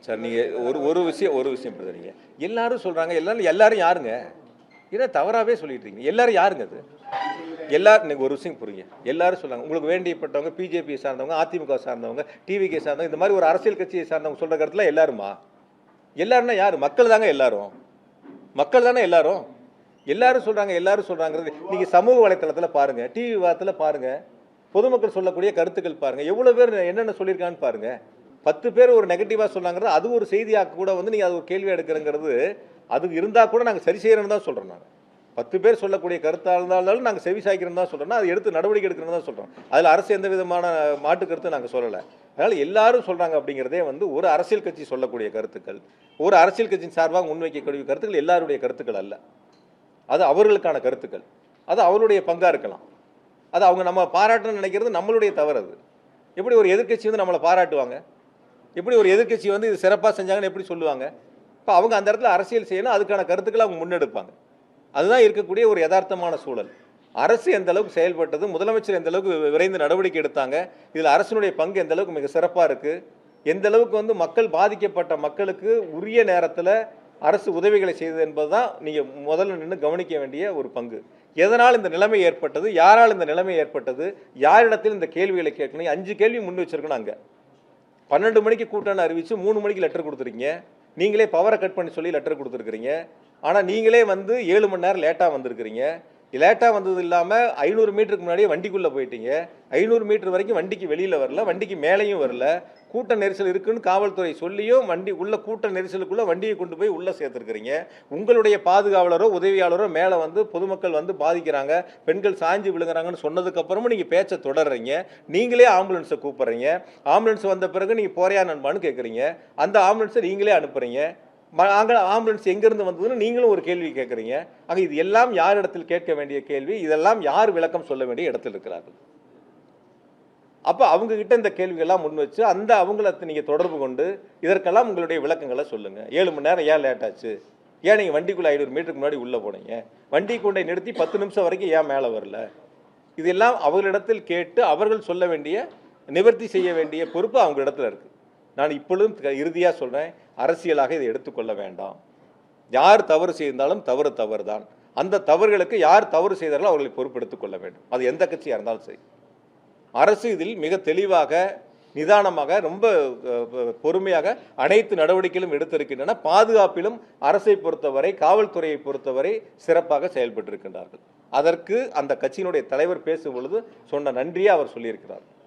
Sir நீங்கள் ஒரு விஷயம் பிரதரிங்க. எல்லாரும் சொல்கிறாங்க, எல்லாரும் யாருங்க? ஏன்னா தவறாகவே சொல்லிட்டு இருக்கீங்க. எல்லாரும் யாருங்க அது? எல்லாரும் நீங்கள் ஒரு விஷயம் புரியுங்க. எல்லாரும் சொல்கிறாங்க, உங்களுக்கு வேண்டியப்பட்டவங்க பிஜேபியை சார்ந்தவங்க, அதிமுக சார்ந்தவங்க, டிவிகே சார்ந்தவங்க, இந்த மாதிரி ஒரு அரசியல் கட்சியை சார்ந்தவங்க சொல்கிற கருத்துல எல்லாருமா? எல்லாருன்னா யார்? மக்கள் தாங்க எல்லாரும். மக்கள் தானே எல்லாரும். எல்லாரும் சொல்கிறாங்கிறது நீங்கள் சமூக வலைத்தளத்தில் பாருங்கள், டிவி விவாதத்தில் பாருங்கள், பொதுமக்கள் சொல்லக்கூடிய கருத்துக்கள் பாருங்கள், எவ்வளோ பேர் என்னென்ன சொல்லியிருக்கான்னு பாருங்கள். 10 பேர் ஒரு நெகட்டிவாக சொன்னாங்கிறது அது ஒரு செய்தியாக கூட வந்து நீங்கள் அது ஒரு கேள்வி எடுக்கிறங்கிறது அது இருந்தால் கூட நாங்கள் சரி செய்கிறோன்னு தான் சொல்கிறோம். நாங்கள் 10 பேர் சொல்லக்கூடிய கருத்தாக இருந்தாலும் நாங்கள் செவி சாய்க்கிறோன்னு தான் சொல்கிறோம். அது எடுத்து நடவடிக்கை எடுக்கணும்னு தான் சொல்கிறோம். அதில் அரசு எந்த விதமான மாட்டு கருத்து நாங்கள் சொல்லலை. அதனால் எல்லாரும் சொல்கிறாங்க அப்படிங்கிறதே வந்து ஒரு அரசியல் கட்சி சொல்லக்கூடிய கருத்துக்கள், ஒரு அரசியல் கட்சியின் சார்பாக முன்வைக்கக்கூடிய கருத்துக்கள் எல்லாருடைய கருத்துக்கள் அல்ல. அது அவர்களுக்கான கருத்துக்கள். அது அவருடைய பங்காக இருக்கலாம். அது அவங்க நம்ம பாராட்டணும்னு நினைக்கிறது நம்மளுடைய தவறு. அது எப்படி ஒரு எதிர்க்கட்சி வந்து நம்மளை பாராட்டுவாங்க? எப்படி ஒரு எதிர்க்கட்சி வந்து இது சிறப்பாக செஞ்சாங்கன்னு எப்படி சொல்லுவாங்க? இப்போ அவங்க அந்த இடத்துல அரசியல் செய்யணும், அதுக்கான கருத்துக்களை அவங்க முன்னெடுப்பாங்க. அதுதான் இருக்கக்கூடிய ஒரு யதார்த்தமான சூழல். அரசு எந்த அளவுக்கு செயல்பட்டது, முதலமைச்சர் எந்த அளவுக்கு விரைந்து நடவடிக்கை எடுத்தாங்க, இதில் அரசினுடைய பங்கு எந்த அளவுக்கு மிக சிறப்பாக இருக்குது, எந்த அளவுக்கு வந்து மக்கள் பாதிக்கப்பட்ட மக்களுக்கு உரிய நேரத்தில் அரசு உதவிகளை செய்தது என்பது தான் நீங்கள் முதல்ல நின்று கவனிக்க வேண்டிய ஒரு பங்கு. எதனால் இந்த நிலைமை ஏற்பட்டது, யாரால் இந்த நிலைமை ஏற்பட்டது, யாரிடத்தில் இந்த கேள்விகளை கேட்கணும். 5 கேள்வி முன் வச்சிருக்கணும். அங்கே 12 மணிக்கு கூட்டம்னு அறிவித்து 3 மணிக்கு லெட்டர் கொடுத்துருக்கீங்க. நீங்களே பவரை கட் பண்ணி சொல்லி லெட்டர் கொடுத்துருக்குறீங்க. ஆனால் நீங்களே வந்து 7 மணி நேரம் லேட்டாக வந்திருக்கிறீங்க. லேட்டாக வந்தது இல்லாமல் 500 மீட்டருக்கு முன்னாடியே வண்டிக்குள்ளே போயிட்டீங்க. 500 மீட்டர் வரைக்கும் வண்டிக்கு வெளியில் வரல, வண்டிக்கு மேலேயும் வரல. கூட்ட நெரிசல் இருக்குன்னு காவல்துறை சொல்லியும் வண்டி உள்ள கூட்ட நெரிசலுக்குள்ளே வண்டியை கொண்டு போய் உள்ளே சேர்த்துருக்குறீங்க. உங்களுடைய பாதுகாவலரோ உதவியாளரோ மேலே வந்து பொதுமக்கள் வந்து பாதிக்கிறாங்க, பெண்கள் சாஞ்சு விழுங்குறாங்கன்னு சொன்னதுக்கப்புறமும் நீங்கள் பேச்சை தொடர்றீங்க. நீங்களே ஆம்புலன்ஸை கூப்பிட்றீங்க. ஆம்புலன்ஸ் வந்த பிறகு நீங்கள் போறியா நண்பான்னு கேட்குறீங்க. அந்த ஆம்புலன்ஸை நீங்களே அனுப்புகிறீங்க. அங்கே ஆம்புலன்ஸ் எங்கேருந்து வந்ததுன்னு நீங்களும் ஒரு கேள்வி கேட்குறீங்க. ஆக இது எல்லாம் யார் இடத்தில் கேட்க வேண்டிய கேள்வி, இதெல்லாம் யார் விளக்கம் சொல்ல வேண்டிய இடத்தில் இருக்கிறார்கள். அப்போ அவங்கக்கிட்ட இந்த கேள்விகள்லாம் முன் வச்சு அவங்கள நீங்கள் தொடர்பு கொண்டு இதற்கெல்லாம் உங்களுடைய விளக்கங்களை சொல்லுங்கள். 7 மணி நேரம் ஏன் லேட் ஆச்சு, ஏன் நீங்கள் வண்டிக்குள்ளே 500 மீட்டருக்கு முன்னாடி உள்ளே போனீங்க, வண்டி கொண்டை நிறுத்தி 10 நிமிஷம் வரைக்கும் ஏன் மேலே வரல, இதெல்லாம் அவர்களிடத்தில் கேட்டு அவர்கள் சொல்ல வேண்டிய நிவர்த்தி செய்ய வேண்டிய பொறுப்பு அவங்க இடத்துல இருக்குது. நான் இப்பொழுதும் இறுதியாக சொல்கிறேன், அரசியலாக இதை எடுத்துக்கொள்ள வேண்டாம். யார் தவறு செய்தாலும் தவறு தான். அந்த தவறுகளுக்கு யார் தவறு செய்தார்களோ அவர்களை பொறுப்பெடுத்துக் கொள்ள வேண்டும். அது எந்த கட்சியாக இருந்தாலும் சரி. அரசு இதில் மிக தெளிவாக, நிதானமாக, ரொம்ப பொறுமையாக அனைத்து நடவடிக்கைகளும் எடுத்திருக்கின்றன. பாதுகாப்பிலும் அரசை பொறுத்தவரை, காவல்துறையை பொறுத்தவரை சிறப்பாக செயல்பட்டிருக்கின்றார்கள். அதற்கு அந்த கட்சியினுடைய தலைவர் பேசும் பொழுது சொன்ன நன்றியை அவர் சொல்லியிருக்கிறார்.